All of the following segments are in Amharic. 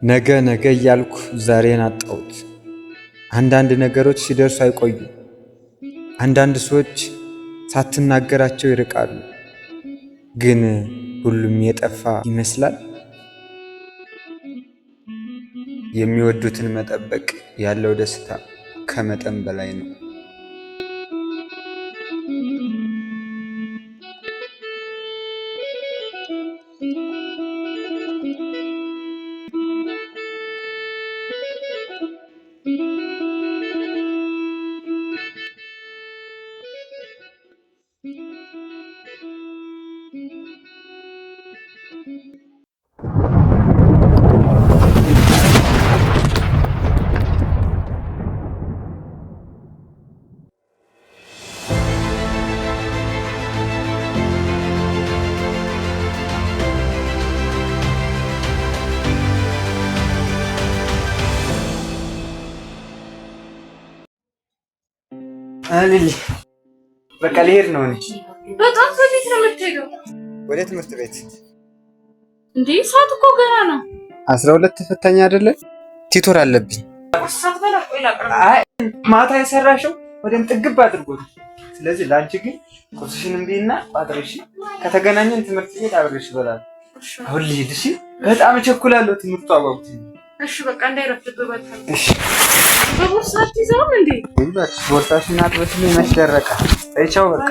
ነገ ነገ እያልኩ ዛሬን አጣሁት። አንዳንድ ነገሮች ሲደርሱ አይቆዩ። አንዳንድ ሰዎች ሳትናገራቸው ይርቃሉ። ግን ሁሉም የጠፋ ይመስላል። የሚወዱትን መጠበቅ ያለው ደስታ ከመጠን በላይ ነው። አልል በቃ ልሄድ ነው። እኔ በጣም ወዴት ነው የምትሄደው? ወደ ትምህርት ቤት። እንዴ ሰዓት እኮ ገና ነው። 12 ተፈታኝ አይደለ? ቲቶር አለብኝ። አይ ማታ የሰራሽው ወደም ጥግብ አድርጎት። ስለዚህ ላንቺ ግን ቁርስሽን እምቢና ቋጥረሽ ከተገናኘን ትምህርት ቤት አብረሽ በላል። አሁን ልሂድ። እሺ በጣም እቸኩላለሁ። ትምህርቱ አጓጉት። እሺ በቃ እንዳይረፍድብህ በቃ። እሺ በቦርሳት ይዘው እንዴ? ይባክ ቦርሳሽን አጥበሽ ምን መስደረቃ? አይቻው በቃ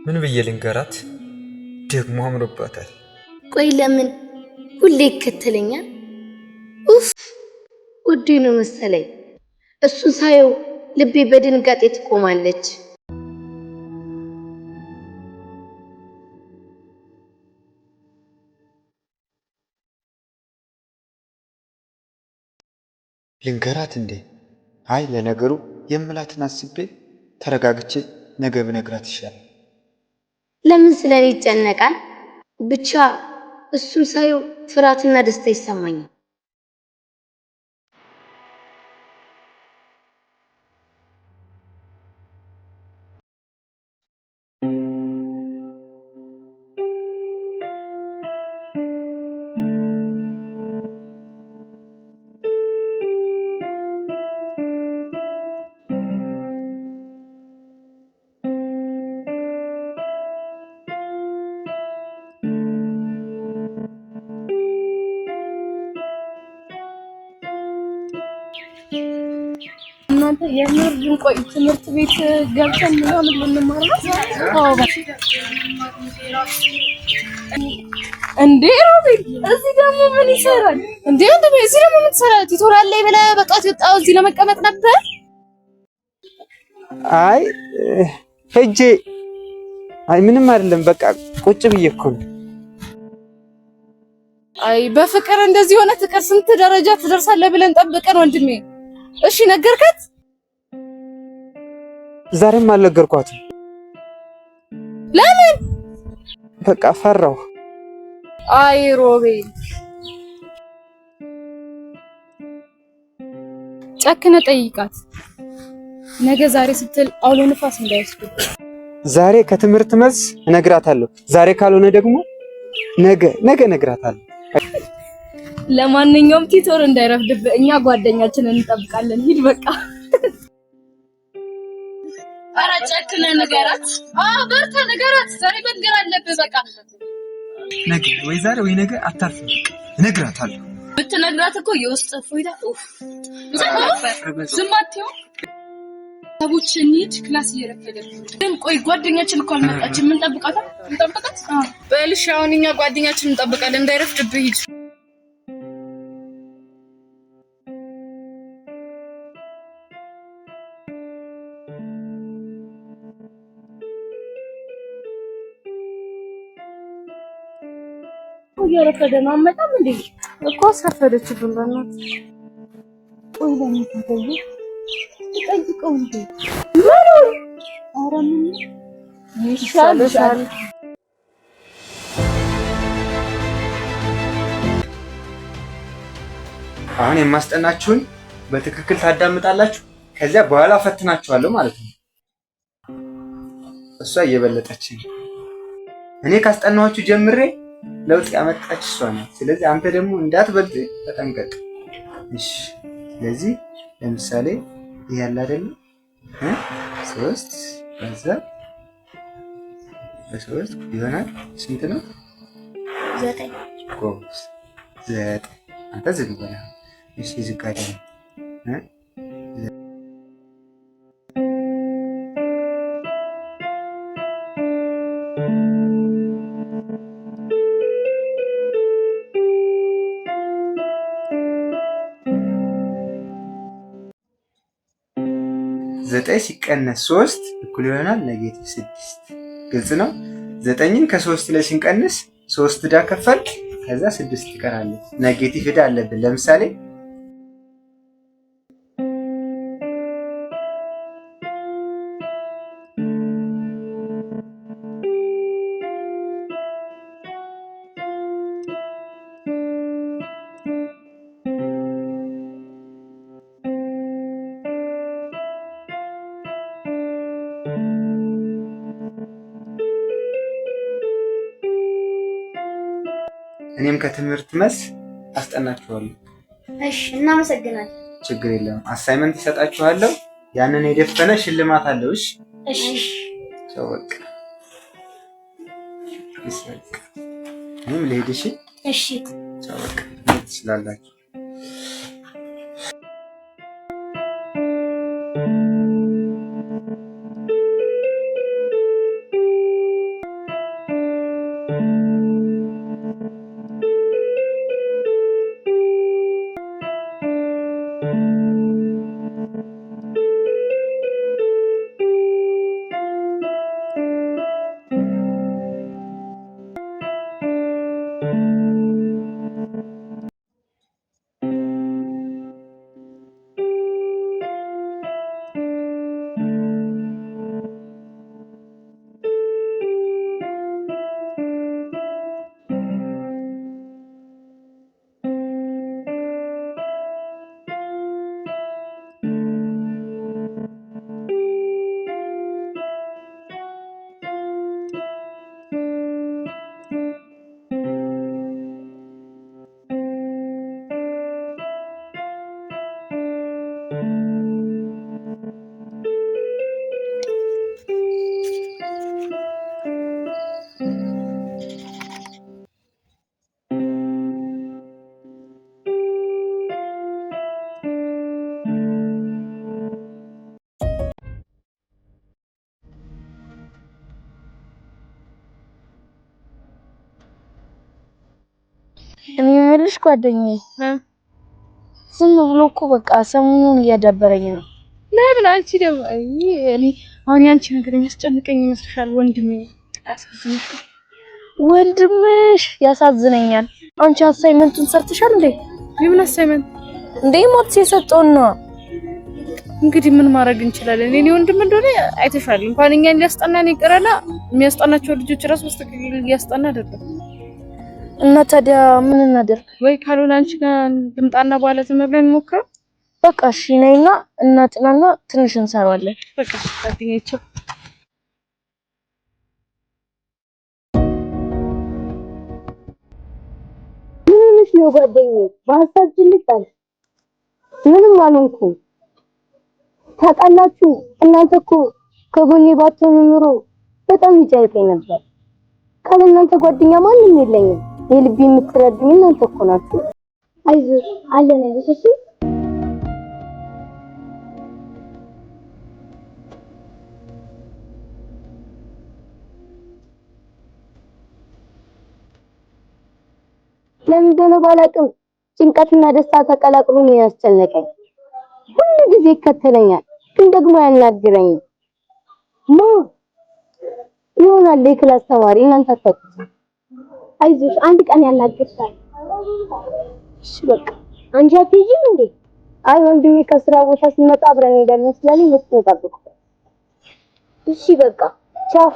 ምን ብዬ ልንገራት? ደግሞ አምሮባታል። ቆይ ለምን ሁሌ ይከተለኛል? ኡፍ ውዴ ነው መሰለኝ። እሱን ሳየው ልቤ በድንጋጤ ትቆማለች። ልንገራት እንዴ? አይ ለነገሩ የምላትን አስቤ ተረጋግቼ ነገ ብነግራት ይሻላል። ለምን ስለኔ ይጨነቃል? ብቻ እሱን ሳየው ፍርሃትና ደስታ ይሰማኛል። እናንተ የምር ቆይ ትምህርት ቤት ገብተን ምናምን ልንማር ነው? አዎ እንዴ ሮቤል እዚህ ደግሞ ምን ይሰራል እንዴ? እዚህ ደግሞ ምን ትሰራለህ? ቲቶራል ላይ ብለህ በጧት የወጣው እዚህ ለመቀመጥ ነበር? አይ ሄጄ አይ ምንም አይደለም፣ በቃ ቁጭ ብዬ እኮ ነው። አይ በፍቅር እንደዚህ ሆነ ፍቅር ስንት ደረጃ ትደርሳለህ ብለን ጠብቀን ወንድሜ። እሺ ነገርካት? ዛሬም አልነገርኳትም። ለምን? በቃ ፈራሁ። አይ ሮቤል ጨክነ ጠይቃት። ነገ ዛሬ ስትል አውሎ ንፋስ እንዳይወስድ። ዛሬ ከትምህርት መልስ እነግራታለሁ። ዛሬ ካልሆነ ደግሞ ነገ እነግራታለሁ። ለማንኛውም ቲቶር እንዳይረፍድብህ እኛ ጓደኛችንን እንጠብቃለን። ሂድ በቃ። ኧረ ጨክነህ ንገራት። በርታ ንገራት። ዛሬ መንገር አለብህ በቃ። ነገ ወይ ዛሬ ወይ ነገ አታርፍም። እነግራታለሁ። ብትነግራት እኮ የውስጥ ፎይዳ ዝም አትይው። ሰዎች እንሂድ ክላስ እየረፈደ ግን ቆይ ጓደኛችን እኮ አልመጣችም። ምን ጠብቃታል? እንጠብቃት። በልሽ አሁን እኛ ጓደኛችንን እንጠብቃለን። እንዳይረፍድብህ ሂድ። እየረፈደ ነው። አመጣም እንዴ እኮ አሳፈደችብን። በእናትህ ቆይ ለምን ታገኝ ጠይቀው እንዴ ኧረ ምን ይሻልሻል? አሁን የማስጠናችሁን በትክክል ታዳምጣላችሁ። ከዚያ በኋላ ፈትናችኋለሁ ማለት ነው። እሷ እየበለጠች ነው። እኔ ካስጠናኋችሁ ጀምሬ ለውጥ ያመጣች እሷ ናት። ስለዚህ አንተ ደግሞ እንዳትበልጥ ተጠንቀቅ። እሺ ስለዚህ ለምሳሌ ይሄ ያለ አይደል 3 በዛ በ3 ይሆናል ስንት ነው? 9 ጎበዝ 9 አንተ ዝም በላ። እሺ ዝጋዳ 9 ሲቀነስ 3 እኩል ይሆናል -6። ግልጽ ነው። 9ን ከ3 ላይ ስንቀንስ 3 ዕዳ ከፈል ከዛ 6 ትቀራለች። ኔጌቲቭ ዕዳ አለብን። ለምሳሌ እኔም ከትምህርት መልስ አስጠናችኋለሁ። እሺ እናመሰግናለን። ችግር የለም። አሳይመንት ይሰጣችኋለሁ። ያንን የደፈነ ሽልማት አለው። እሺ እሺ ቻው በቃ ይስልክ እኔም ልሄድ። እሺ እሺ ቻው በቃ ትችላላችሁ። የሚመልሽ ጓደኛዬ ዝም ብሎ እኮ በቃ ሰሞኑን እያዳበረኝ ነው። ለምን አንቺ ደግሞ እኔ አሁን ያንቺ ነገር የሚያስጨንቀኝ ይመስልሻል? ወንድሜ አሳዝንሽ። ወንድምሽ ያሳዝነኛል። አንቺ አሳይመንቱን ሰርተሻል እንዴ? የምን አሳይመንት እንዴ? ሞት የሰጠውን ነው። እንግዲህ ምን ማድረግ እንችላለን? እኔ ወንድም እንደሆነ አይተሻል። እንኳን እኛን ሊያስጠናን ይቀራና የሚያስጠናቸው ልጆች ራሱ በስተቀር ሊያስጠና አይደለም። እና ታዲያ ምን እናደርግ? ወይ ካልሆነ አንቺ ጋር ልምጣና በኋላ ዝም ብለን እንሞክረው። በቃ እሺ ነይና እናጥናና ትንሽ እንሰራዋለን። በቃ ታዲያቸው ምንሽ ነው ጓደኛዬ? በሀሳብ ጅልጣል። ምንም አልሆንኩም። ታውቃላችሁ እናንተ እኮ ከጎኔ ባትሆኑ ኑሮ በጣም ይጨንቀኝ ነበር። ካለ እናንተ ጓደኛ ማንም የለኝም። የልቤ የምትረዱኝ እናንተ እኮ ናችሁ። አይዞሽ አለን አይዞሽ። እሺ ለምን እንደሆነ ባላውቅም ጭንቀትና ደስታ ተቀላቅሎ ነው ያስጨነቀኝ። ሁሉ ጊዜ ይከተለኛል፣ ግን ደግሞ ያናግረኛል። ይሆናል የክላስ ተማሪ እናንተ አታውቁት። አይዞሽ አንድ ቀን ያናግርሻል። እሺ በቃ አንቺ አትሄጂም እንዴ? አይ ወንድሜ ከስራ ቦታ ሲመጣ አብረን ሄደን ስላለኝ ልትጠብቁ። እሺ በቃ ቻው።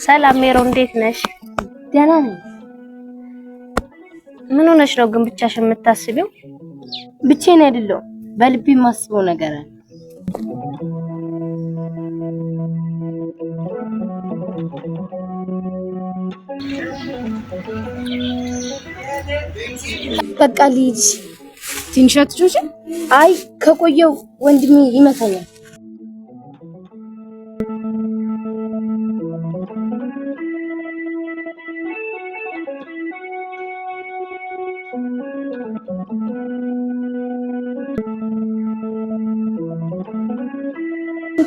ሰላም ሜሮ፣ እንዴት ነሽ? ደህና ነኝ። ምን ሆነሽ ነው ግን ብቻሽን የምታስቢው? ብቻዬን አይደለሁም፣ በልቤ የማስበው ነገር አለ። በቃ ልሂድ። ትንሽ አትጮጂ? አይ ከቆየው ወንድሜ ይመታኛል።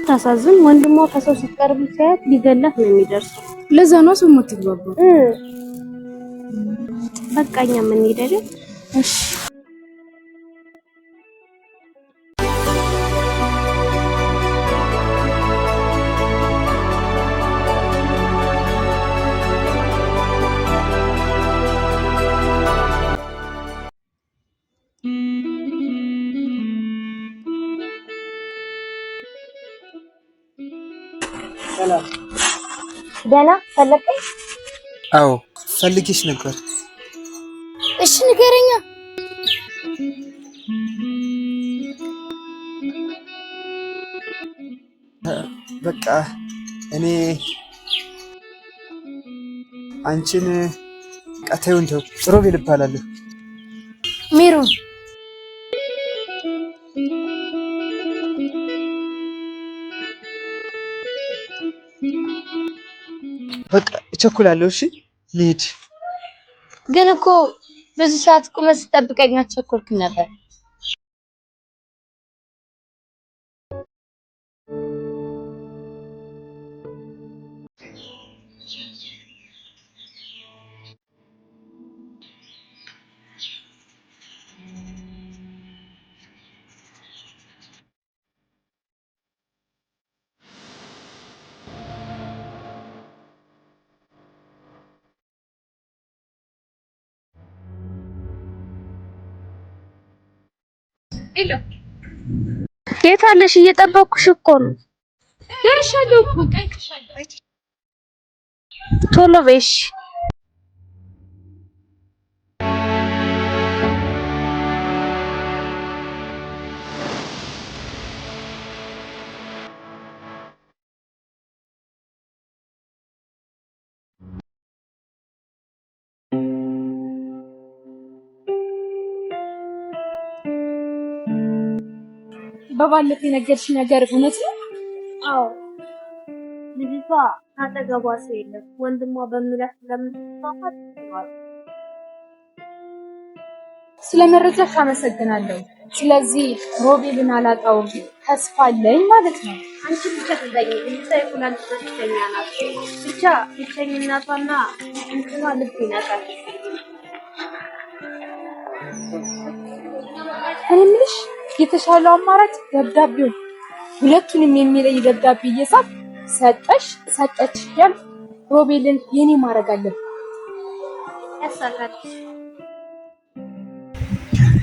ታሳዝን። ወንድሟ ከሰው ሲቀርብ ሲያት ሊገላት ነው የሚደርሰው። ለዛ ነው ሰው የምትግባባው። በቃኛ ምን ይደረግ? እሺ ሰላም። ደህና ፈለከኝ? አዎ ፈልጌሽ ነበር። እሺ ንገረኛ። በቃ እኔ አንቺን ቀታዩን ተው። ሮቤል እባላለሁ። ሜሮን በቃ እቸኩላለሁ። እሺ ልሂድ። ግን እኮ ብዙ ሰዓት ቁመህ ስጠብቀኝ አትቸኮልክም ነበር። የት አለሽ? እየጠበኩሽ እኮ ነው። ደርሻለሁ እኮ ቀይቅሻለሁ። ቶሎ በይሽ። በባለፈ የነገርሽ ነገር እውነት ነው? አዎ ልጅቷ አጠገቧ ሰው የለም። ወንድሟ በሚላት ስለምትፋፋት ነው። ስለመረጃሽ አመሰግናለሁ። ስለዚህ ሮቤልን አላጣውም ተስፋ አለኝ ማለት ነው። አንቺ ብቻ ተዘኝ ልጅቷ የኩላሊት በሽተኛ ናት። ብቻ ብቸኝነቷና እንትኗ ልብ ይነካል። እኔ የምልሽ የተሻለው አማራጭ ደብዳቤው ሁለቱንም የሚለይ ደብዳቤ እየጻፍ ሰጠች ያል ሮቤልን የኔ ማድረግ አለብኝ። ያሳካል።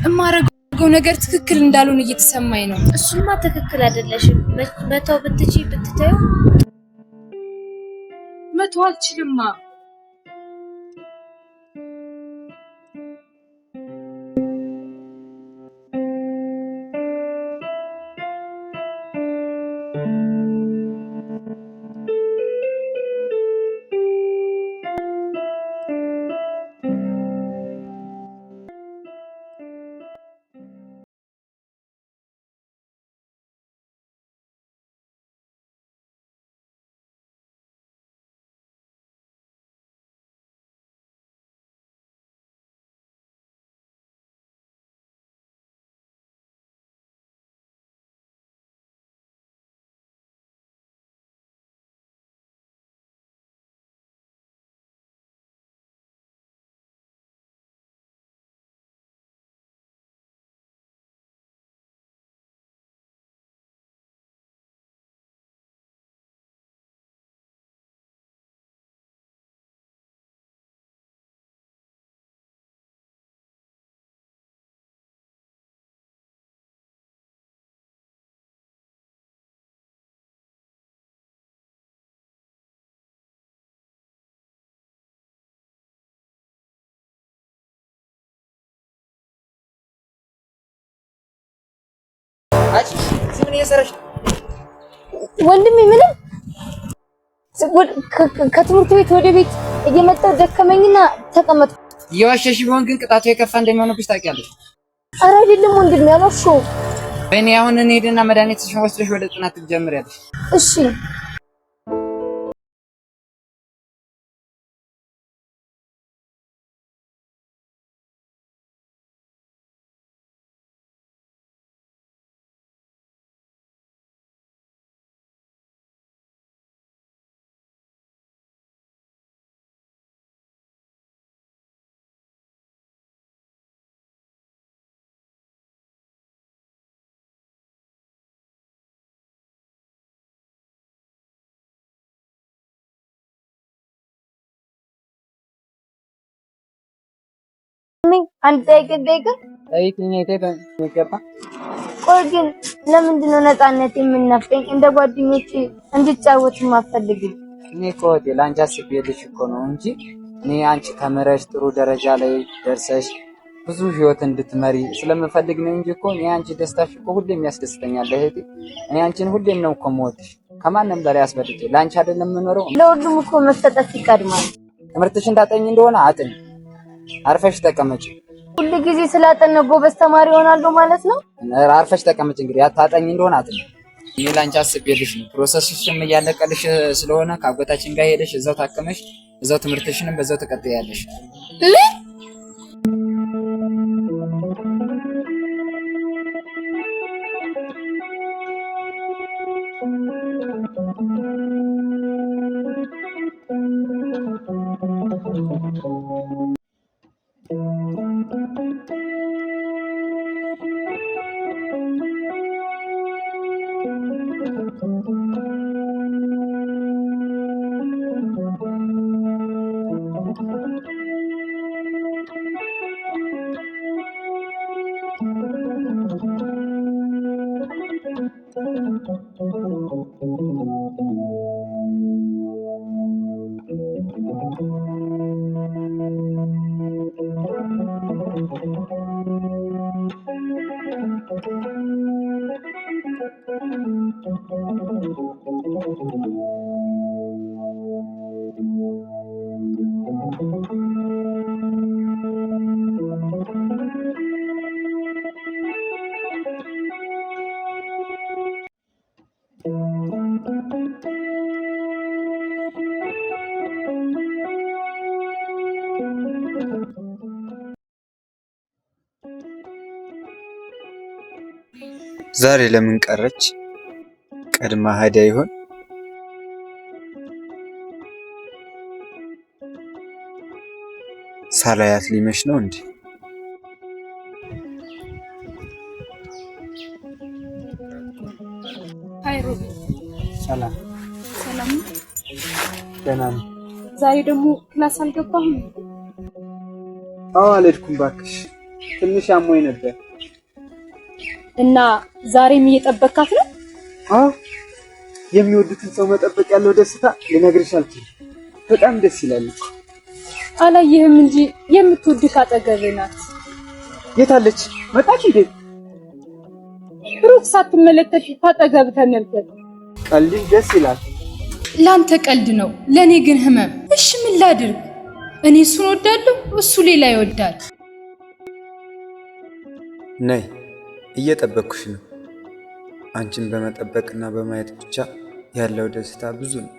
እማረገው ነገር ትክክል እንዳልሆነ እየተሰማኝ ነው። እሱማ ትክክል አይደለሽም። መተው ብትተዩ መተው አልችልማ። አጭ ምን እየሰራሽ ወንድሜ? ምንም ከትምህርት ቤት ወደ ቤት እየመጣሁ ደከመኝና ተቀመጥኩ። እየዋሸሽ ቢሆን ግን ቅጣቱ የከፋ እንደሚሆንብሽ ታውቂያለሽ። ኧረ አይደለም ወንድሜ አልዋሸሁም። በእኔ አሁን እንሂድና መድኃኒትሽን ወስደሽ ወደ ጥናት ትጀምሪያለሽ። እሺ አንድ ደቂቃ ጠይቂኝ። ይገባ። ቆይ ግን ለምንድን ነው ነፃነት የምናፍቀኝ? እንደ ጓደኞቼ እንድጫወት ማፈልግኝ? እኔ እኮ ለአንቺ አስቤልሽ እኮ ነው እንጂ እኔ አንቺ ተምረሽ ጥሩ ደረጃ ላይ ደርሰሽ ብዙ ህይወት እንድትመሪ ስለምፈልግ ነው እንጂ እኮ እኔ አንቺ ደስታሽ እኮ ሁሌም ያስደስተኛል እህቴ። እኔ አንቺን ሁሌም ነው እኮ የምወድሽ ከማንም በላይ አስበልጬ። ለአንቺ አይደለም የምኖረው። ለሁሉም እኮ መሰጠት ይቀድማል። ትምህርትሽ እንዳጠኝ እንደሆነ አጥኝ፣ አርፈሽ ተቀመጪ። ሁሉ ጊዜ ስላጠነ ጎበዝ ተማሪ ሆናለሁ ማለት ነው? አርፈሽ ተቀመጪ። እንግዲህ አታጠኝ እንደሆነ አጥኝ። እኔ ላንቺ አስቤልሽ ነው። ፕሮሰስሽም እያለቀልሽ ስለሆነ ከአጎታችን ጋር ሄደሽ እዛው ታከመሽ እዛው ትምህርትሽንም በዛው ተቀጥያለሽ። ዛሬ ለምን ቀረች? ቀድማ ሄዳ ይሆን? ሳላያት ሊመሽ ነው እንዴ? ሃይ ሮቢ። ሰላም ሰላም። ደህና ነኝ። ዛሬ ደግሞ ክላስ አልገባህም? አዎ አልሄድኩም እባክሽ፣ ትንሽ አሞኝ ነበር። እና ዛሬም እየጠበካት ነው? አዎ የሚወዱትን ሰው መጠበቅ ያለው ደስታ ልነግርሽ አልችልም። በጣም ደስ ይላል እኮ። አላየህም እንጂ የምትወድህ አጠገብህ ናት። የት አለች? መጣች እንዴ? ሩቅ ሳትመለከት አጠገብ ተመልከት። ቀልድሽ ደስ ይላል። ላንተ ቀልድ ነው፣ ለኔ ግን ህመም። እሺ ምን ላድርግ? እኔ እሱን ወዳለሁ፣ እሱ ሌላ ይወዳል። ነይ እየጠበቅኩሽ ነው። አንቺን በመጠበቅና በማየት ብቻ ያለው ደስታ ብዙ ነው።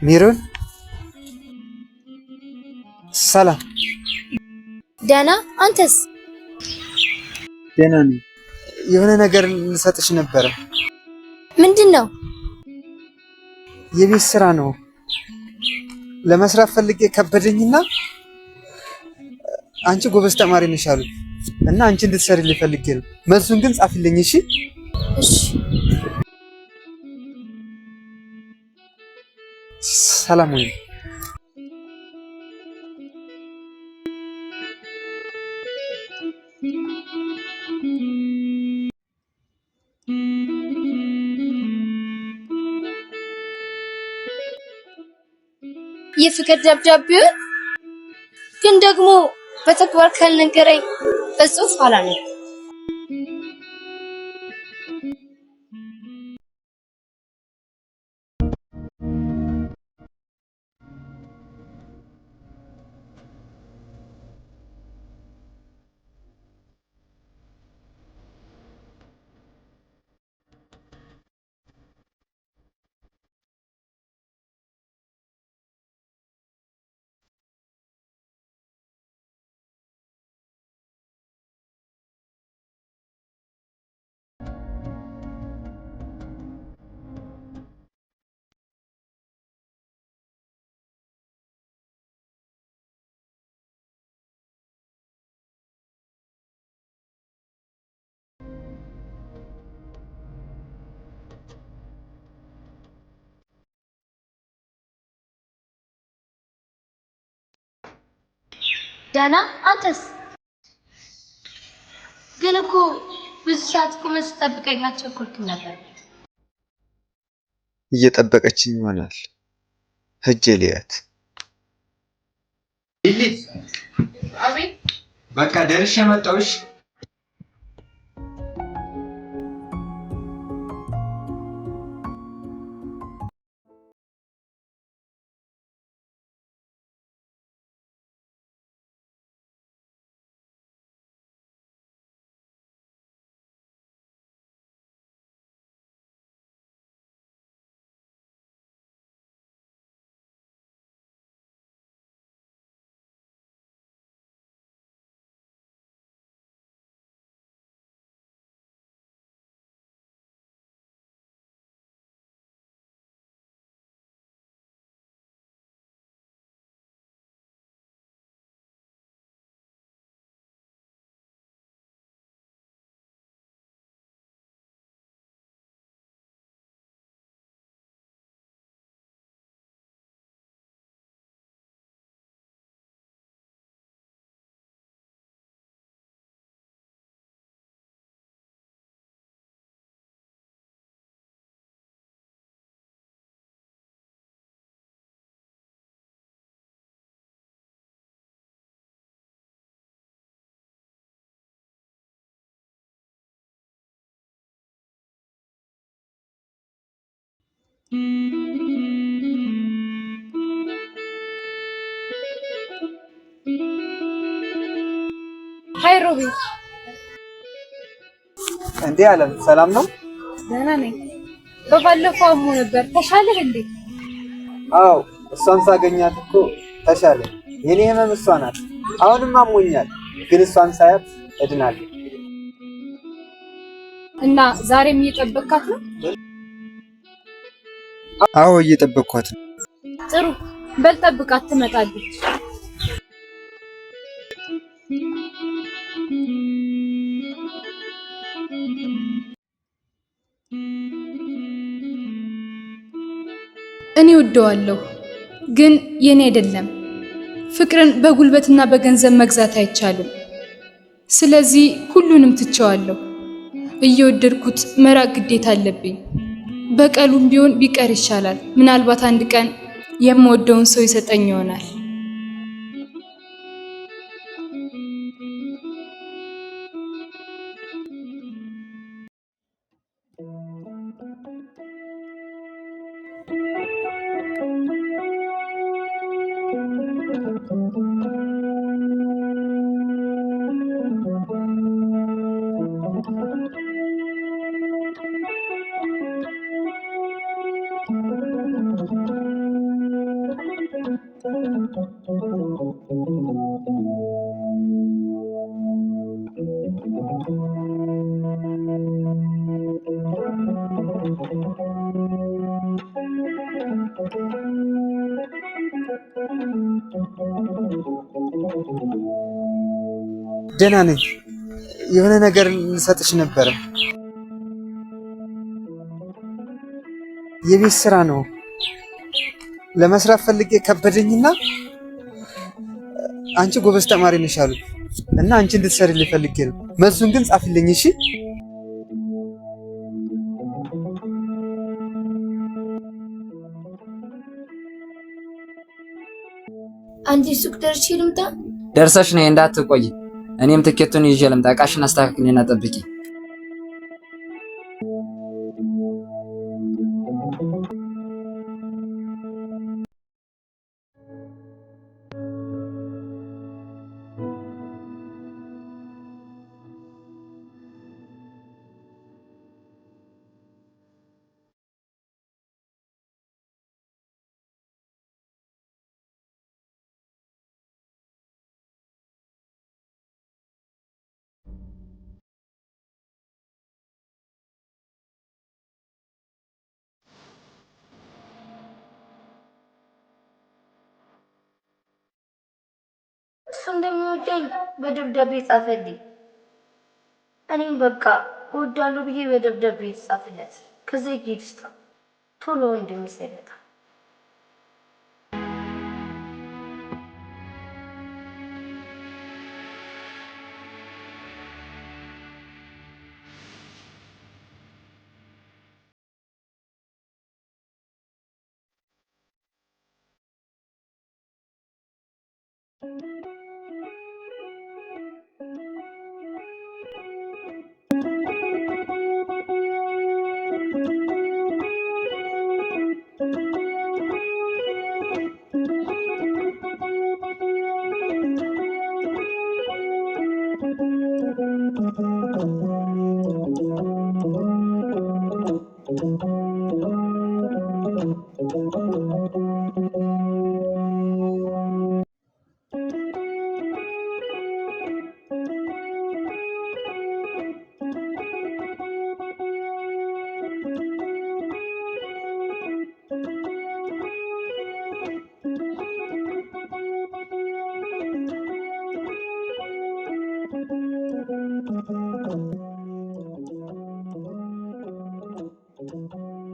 ሚሮን ሰላም። ደህና፣ አንተስ? ደህና ነኝ። የሆነ ነገር ልሰጥሽ ነበረ። ምንድን ነው? የቤት ስራ ነው። ለመስራት ፈልጌ ከበደኝና አንቺ ጎበዝ ተማሪ ነሽ አሉ እና አንቺ እንድትሰሪልኝ ፈልጌ ነው። መልሱን ግን ጻፊልኝ እሺ? እሺ። ሰላም ወይ? የፍቅር ደብዳቤውን ግን ደግሞ በተግባር ካልነገረኝ በጽሁፍ አላነብም። ደህና፣ አንተስ? ግን እኮ ብዙ ሰዓት ቆመህ ስጠብቀኝ አልቸኮልክም ነበር። እየጠበቀችኝ ይሆናል። ሂጅ ልያት። ሊሊ፣ አቤት። በቃ ደርሼ መጣሁ። ሃይ ሮቢ። እንዴ አለም ሰላም ነው? ደህና ነኝ። በባለፈው አሞ ነበር ተሻለህ እንዴ? አዎ እሷን ሳገኛት እኮ ተሻለ። የኔ ህመም እሷ ናት። አሁንም አሞኛል፣ ግን እሷን ሳያት እድናለሁ። እና ዛሬም እየጠበካት ነው? አዎ እየጠበቅኳት ነው። ጥሩ በል ጠብቃት፣ ትመጣለች። እኔ ወደዋለሁ፣ ግን የኔ አይደለም። ፍቅርን በጉልበትና በገንዘብ መግዛት አይቻልም። ስለዚህ ሁሉንም ትቼዋለሁ። እየወደድኩት መራቅ ግዴታ አለብኝ። በቀሉም ቢሆን ቢቀር ይሻላል። ምናልባት አንድ ቀን የምወደውን ሰው ይሰጠኝ ይሆናል። ደህና ነኝ። የሆነ ነገር ልሰጥሽ ነበር። የቤት ስራ ነው ለመስራት ፈልጌ ከበደኝና አንቺ ጎበዝ ተማሪ ነሽ አሉ እና አንቺ እንድትሰሪልኝ ፈልጌ ነው። መልሱን ግን ጻፊልኝ እሺ? አንቺ ሱቅ ደርሼ ልምጣ? ደርሰሽ ነይ እንዳትቆይ። እኔም ትኬቱን ይዤ ልምጣ። ዕቃሽን አስተካክልና ጠብቂ። እሱ እንደሚወደኝ በደብዳቤ ጻፈልኝ። እኔም በቃ እወዳለሁ ብዬ በደብዳቤ ጻፍለት። ከዛ ይሄድስታ ቶሎ እንደሚሰለታ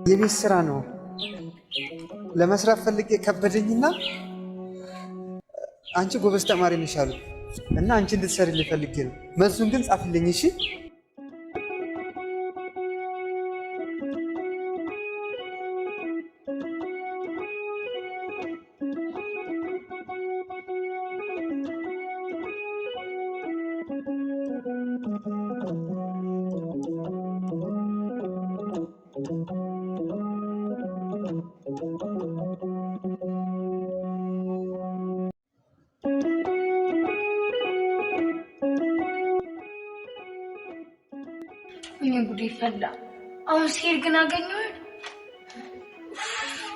የቤት ስራ ነው ለመስራት ፈልጌ ከበደኝና አንቺ ጎበዝ ተማሪ ነሽ አሉ እና አንቺ እንድትሰሪልኝ ፈልጌ ነው። መልሱን ግን ጻፊልኝ እሺ? እኔ ጉዴ ፈላ። አሁን ሲሄድ ግን አገኘው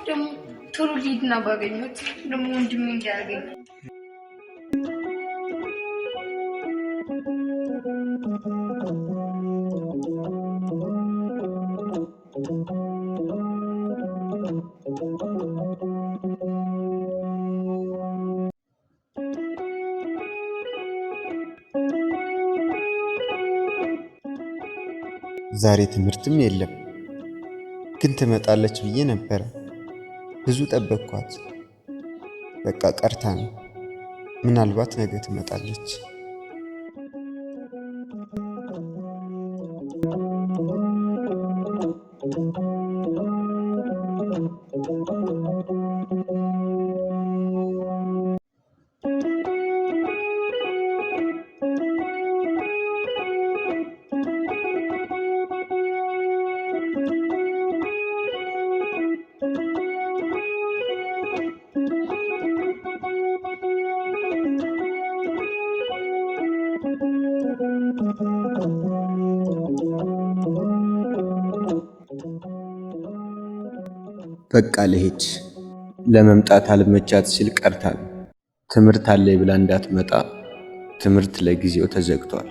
ደግሞ ቶሎ ሊድና ባገኘሁት ደግሞ ወንድሜ እንዲያገኝ ዛሬ ትምህርትም የለም ግን ትመጣለች ብዬ ነበር ብዙ ጠበቅኳት በቃ ቀርታ ነው ምናልባት ነገ ትመጣለች በቃ ልሄድ ለመምጣት አልመቻት ሲል ቀርታ ነው ትምህርት አለኝ ብላ እንዳትመጣ ትምህርት ለጊዜው ተዘግቷል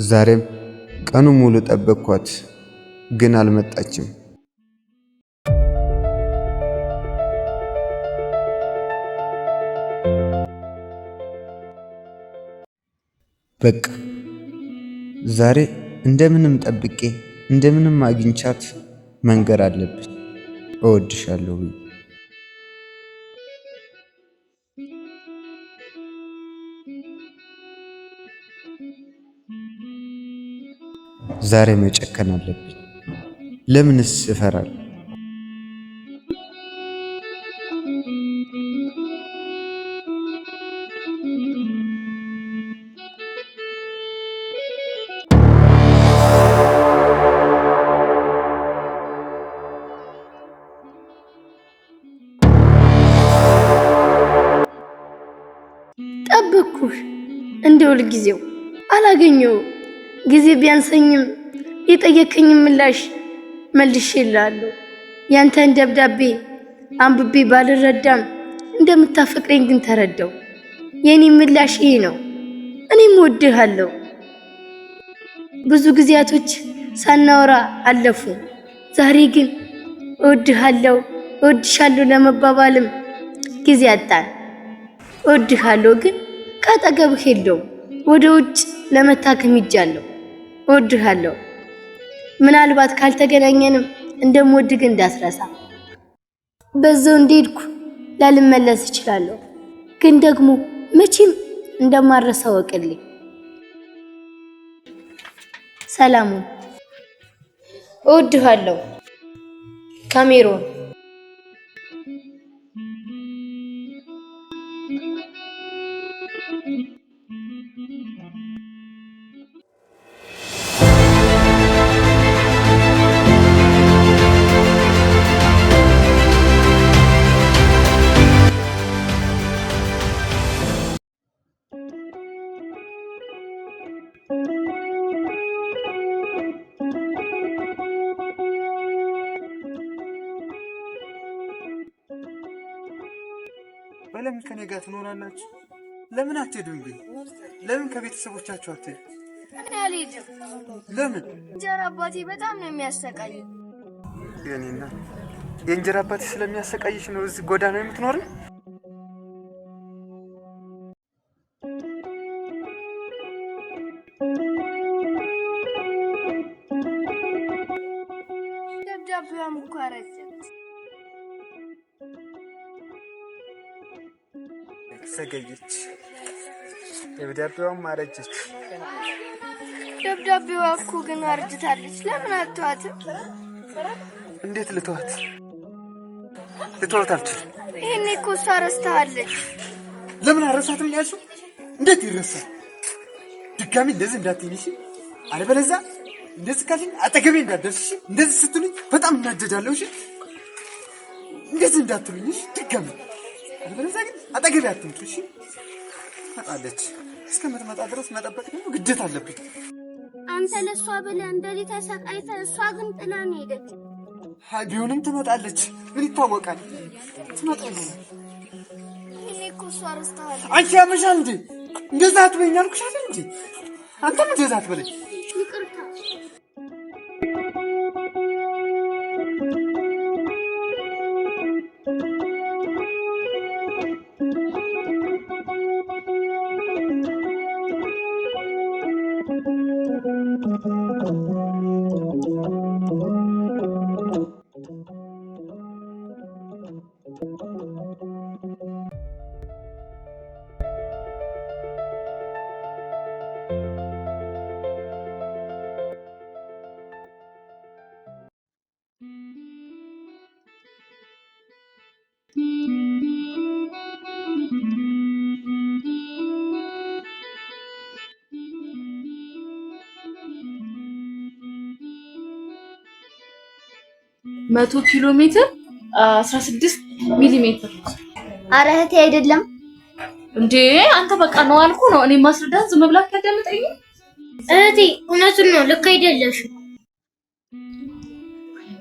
ዛሬም ቀኑ ሙሉ ጠበቅኳት፣ ግን አልመጣችም። በቃ ዛሬ እንደምንም ጠብቄ እንደምንም አግኝቻት መንገር አለብኝ። እወድሻለሁ። ዛሬ መጨከን አለብኝ። ለምንስ እፈራለሁ? ጠብኩሽ እንደው ለጊዜው አላገኘው ጊዜ ቢያንሰኝም የጠየከኝ ምላሽ መልሼልሃለሁ። ያንተን ደብዳቤ አንብቤ ባልረዳም እንደምታፈቅረኝ ግን ተረዳው። የኔ ምላሽ ይሄ ነው። እኔም እወድሃለሁ። ብዙ ጊዜያቶች ሳናወራ አለፉ። ዛሬ ግን እወድሃለሁ እወድሻለሁ ለመባባልም ጊዜ አጣን። እወድሃለሁ ግን ካጠገብህ የለውም። ወደ ውጭ ለመታከም ሄጃለሁ። እወድሃለሁ። ምናልባት ካልተገናኘንም እንደምወድህ እንዳትረሳ። በዛው እንደሄድኩ ላልመለስ እችላለሁ፣ ግን ደግሞ መቼም እንደማረሳ ወቅልኝ። ሰላሙን። እወድሃለሁ ካሜሮን። ለምን ከኔ ጋር ትኖራላችሁ? ለምን አትሄዱም? ለምን ከቤተሰቦቻችሁ አትሄዱ? እኔ አልሄድም። ለምን? እንጀራ አባቴ በጣም ነው የሚያሰቃይ። የኔና የእንጀራ አባቴ ስለሚያሰቃይሽ ነው እዚህ ጎዳና የምትኖረው? ደብዳቤዋም እኮ አረጀች። ዘገየች። ደብዳቤዋም አረጀች። ደብዳቤዋ እኮ ግን አርጅታለች። ለምን አትተዋትም? እንዴት ልተዋት? ልተዋት አልችልም። ይሄኔ እኮ እሷ ረስታለች። ለምን አረሳትም ያልሽው? እንዴት ይረሳል? ድጋሚ እንደዚህ እንዳትይኝ እሺ? አለበለዚያ እንደዚህ ካልሽኝ አጠገቤ እንዳትደርሺ። እንደዚህ ስትሉኝ በጣም እናደዳለሁ እሺ? እንደዚህ እንዳትሉኝ እሺ? ድጋሚ አለበለዚያ ግን አጠገቤ አትምጡ እሺ? ትመጣለች። እስከምትመጣ ድረስ መጠበቅ ደግሞ ግዴታ አለብኝ። አንተ ለሷ ብለህ እንደዚህ ተሰቃይተህ እሷ ግን ጥላን ሄደች። ቢሆንም ትመጣለች። ምን ይታወቃል? ትመጣለች። እኔ እኮ እሱ አረስተሃል። አንቺ ያመሻል እንዴ? እንደዛ አትበይኝ አልኩሽ አይደል እንዴ? አንተም እንደዛ አትበለኝ። ይቅርታ። መቶ ኪሎ ሜትር 16 ሚሊ ሜትር። ኧረ እህቴ አይደለም እንዴ አንተ በቃ ነው አልኩ ነው። እኔ ማስረዳት ዝም ብላ ታዳምጠኝ። እህቴ እውነቱን ነው፣ ልክ አይደለሽም።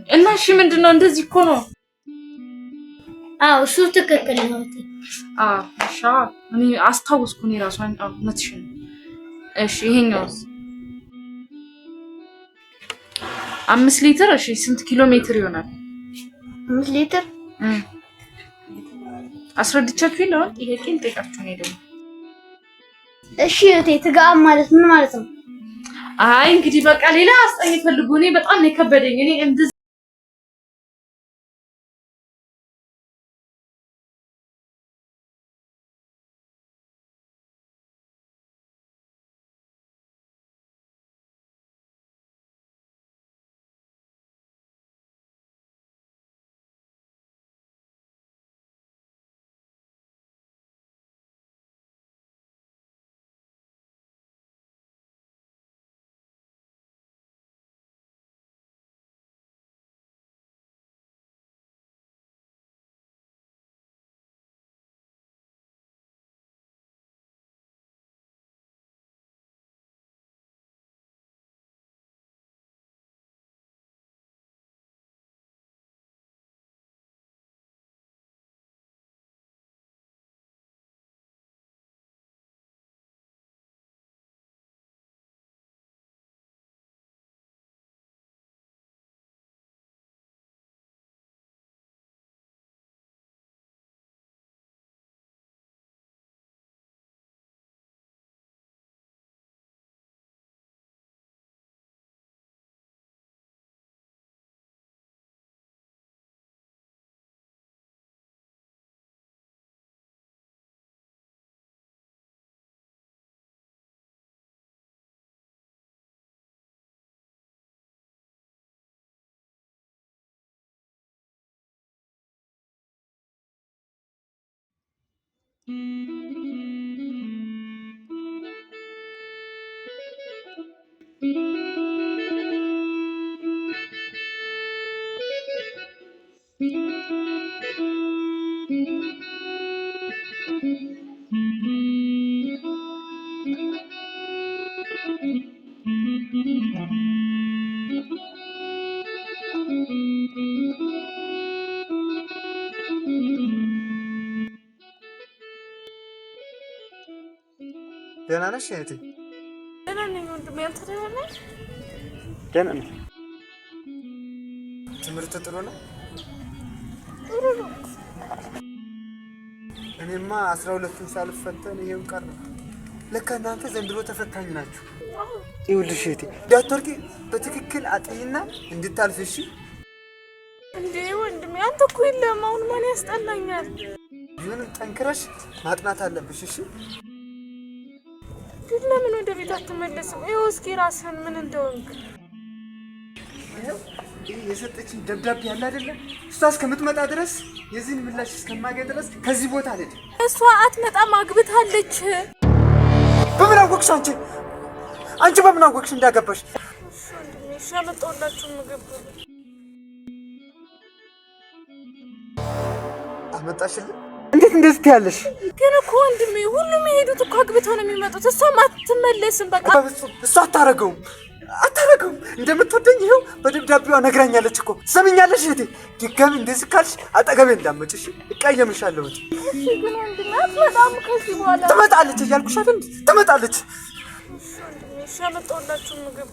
እና እሺ ምንድነው? እንደዚህ እኮ ነው። አዎ እሱ ትክክል ነው እህቴ። እሺ እኔ አስታውስኩ እኔ ራሱ እውነትሽ ነው። እሺ ይሄኛውስ 5 ሊትር። እሺ ስንት ኪሎ ሜትር ይሆናል? 5 ሊትር አስረድቻችሁ ይላል። ይሄ ቂን ጠይቃችሁ ነው ደግሞ። እሺ እህቴ ትጋብ ማለት ምን ማለት ነው? አይ እንግዲህ በቃ ሌላ አስጠኝ ፈልጉ። እኔ በጣም ነው የከበደኝ። እኔ እንደዚህ ደህና ነሽ እህቴ? ደህና ነኝ ወንድሜ። አንተ ደህና ነህ? ደህና ነኝ። ትምህርት ጥሩ ነው? ጥሩ ነው። እኔማ 12ን ሳልፈተን ይሄው ቀረ። ለካ እናንተ ዘንድሮ ተፈታኝ ናችሁ። ይኸውልሽ እህቴ እንዳትወርቂ በትክክል አጥኚና እንድታልፍ እሺ? እንዴ ወንድሜ አንተ እኮ የለም አሁን ማን ያስጠላኛል? ቢሆንም ጠንክረሽ ማጥናት አለብሽ እሺ? ግን ለምን ወደ ቤት አትመለስም? ይኸው እስኪ ራስህን ምን እንደሆንክ የሰጠችኝ ደብዳቤ ያለ አይደለ? እሷ እስከምትመጣ ድረስ የዚህን ምላሽ እስከማገኝ ድረስ ከዚህ ቦታ አልሄድም። እሷ አትመጣም፣ አግብታለች። በምን አወቅሽ አንቺ? አንቺ በምን አወቅሽ እንዳገባሽ? እሺ አመጣሁላችሁ ምግብ አመጣሽልኝ? እንዴት እንደዚህ ትያለሽ? ግን እኮ ወንድሜ ሁሉም የሄዱት እኮ አግብተው ነው የሚመጡት። እሷም አትመለስም። በቃ እሷ አታረገውም። አታረገውም። እንደምትወደኝ ይኸው በደብዳቤዋ ነግራኛለች እኮ። ሰምኛለሽ እህቴ፣ ድጋሚ እንደዚህ ካልሽ አጠገቤ እንዳትመጪ እቀየምሻለሁ። እሺ ግን ወንድሜ አትመጣም ከዚህ በኋላ? ትመጣለች እያልኩሽ አይደል? ትመጣለች። እሺ አመጣሁላችሁ ምግብ።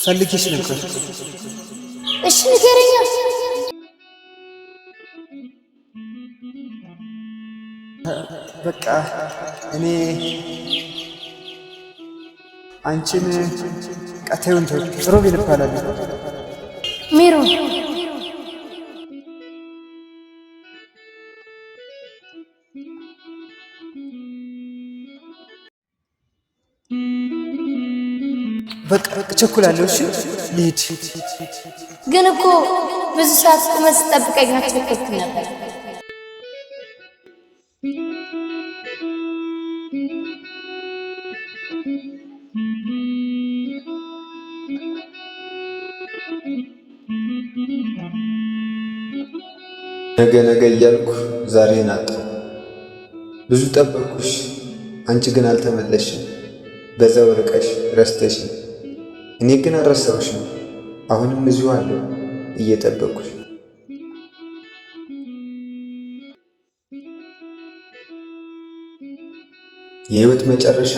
ፈልጌሽ ነበር። እሺ ንገረኛ። በቃ እኔ አንቺን ቀተዩን ሮቤል እባላለሁ። ሜሮን በቃ ቸኩላለሁ። እሺ ልሂድ። ግን እኮ ብዙ ሰዓት ቁመህ ስትጠብቀኝ አትቸኩልም ነበር። ነገ ነገ እያልኩ ዛሬን አጣሁ። ብዙ ጠበቅኩሽ፣ አንቺ ግን አልተመለሽም። በዛው ርቀሽ ረስተሽኝ። እኔ ግን አልረሳሁሽም። አሁንም እዚሁ አለሁ እየጠበቅኩሽ። የህይወት መጨረሻ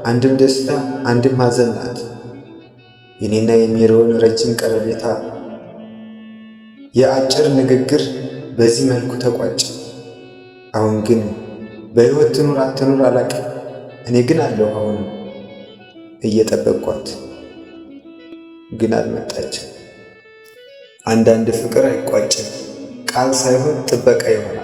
አንድም ደስታ አንድም ሐዘን ናት። የኔና የሜሮን ረጅም ቀረቤታ የአጭር ንግግር በዚህ መልኩ ተቋጨ። አሁን ግን በህይወት ትኑር አትኑር አላውቅም። እኔ ግን አለሁ አሁንም እየጠበቅኳት። ግን አልመጣችም። አንዳንድ ፍቅር አይቋጭም፣ ቃል ሳይሆን ጥበቃ ይሆናል።